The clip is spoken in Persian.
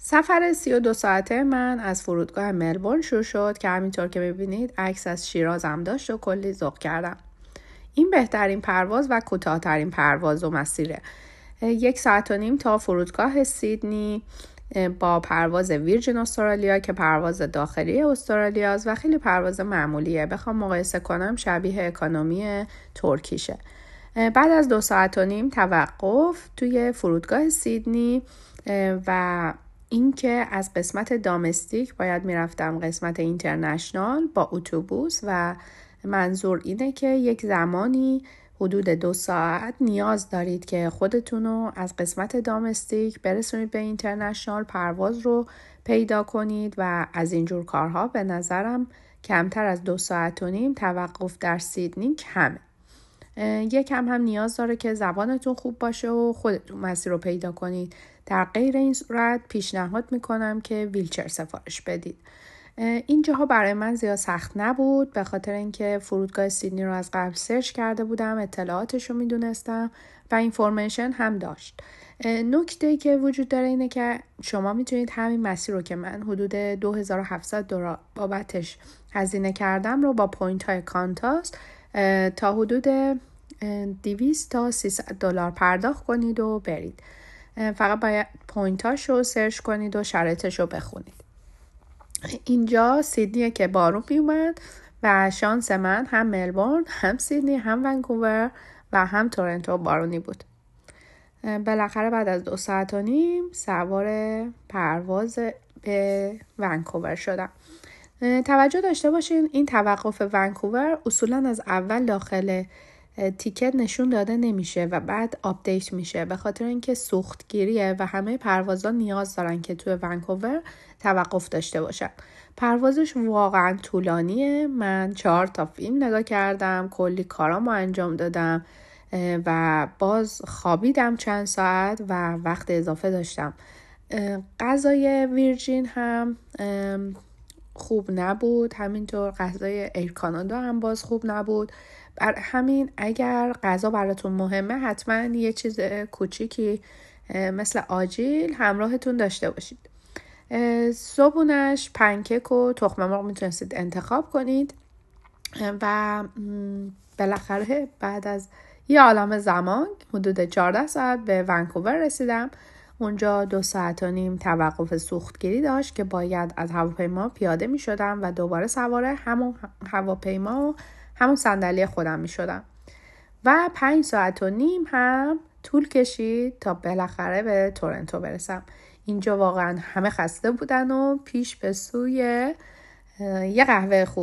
سفر 32 ساعته من از فرودگاه ملبورن شروع شد که همینطور که ببینید عکس از شیراز هم داشت و کلی ذوق کردم. این بهترین پرواز و کوتاه‌ترین پرواز و مسیره. 1 ساعت و نیم تا فرودگاه سیدنی با پرواز ویرجین استرالیا که پرواز داخلی استرالیاست و خیلی پرواز معمولیه. بخوام مقایسه کنم شبیه اکانومی ترکیشه. بعد از 2 ساعت و نیم توقف توی فرودگاه سیدنی و اینکه از قسمت دامستیک باید میرفتم قسمت اینترنشنال با اتوبوس و منظور اینه که یک زمانی حدود 2 ساعت نیاز دارید که خودتونو از قسمت دامستیک برسونید به اینترنشنال، پرواز رو پیدا کنید و از اینجور کارها به نظرم کمتر از 2 ساعت و نیم توقف در سیدنی کمه. یکم هم نیاز داره که زبانتون خوب باشه و خودتون مسیر رو پیدا کنید. در غیر این صورت پیشنهاد میکنم که ویلچر سفارش بدید. این جاها برای من زیاد سخت نبود به خاطر اینکه فرودگاه سیدنی رو از قبل سرچ کرده بودم، اطلاعاتش رو میدونستم و اینفورمیشن هم داشت. نکته‌ای که وجود داره اینه که شما میتونید همین مسیر رو که من حدود $2700 بابتش هزینه کردم رو با پوینت های کانتاس تا حدود 200 تا $300 پرداخت کنید و برید. فقط باید پوینتاش رو سرچ کنید و شرایطش رو بخونید. اینجا سیدنیه که بارون میومد و شانس من هم ملبورن، هم سیدنی، هم ونکوور و هم تورنتو بارونی بود. بالاخره بعد از 2 ساعت و نیم سوار پرواز به ونکوور شدم. توجه داشته باشین این توقف ونکوور اصولا از اول داخل تیکت نشون داده نمیشه و بعد آپدیت میشه به خاطر اینکه سوختگیریه و همه پروازها نیاز دارن که توی ونکوور توقف داشته باشن. پروازش واقعا طولانیه. من 4 تا فیلم نگاه کردم، کلی کارامو انجام دادم و باز خوابیدم چند ساعت و وقت اضافه داشتم. غذای ویرجین هم خوب نبود، همینطور غذای ایر کانادا هم باز خوب نبود. بر همین اگر غذا براتون مهمه حتما یه چیز کوچیکی مثل آجیل همراهتون داشته باشید. صبحونش پنکیک و تخم مرغ میتونستید انتخاب کنید و بالاخره بعد از یه عالمه زمان حدود 14 ساعت به ونکوور رسیدم. اونجا 2 ساعت و نیم توقف سوختگیری داشت که باید از هواپیما پیاده می شدم و دوباره سوار همون هواپیما و همون صندلی خودم می شدم و 5 ساعت و نیم هم طول کشید تا بالاخره به تورنتو برسم. اینجا واقعا همه خسته بودن و پیش به سوی یه قهوه خوب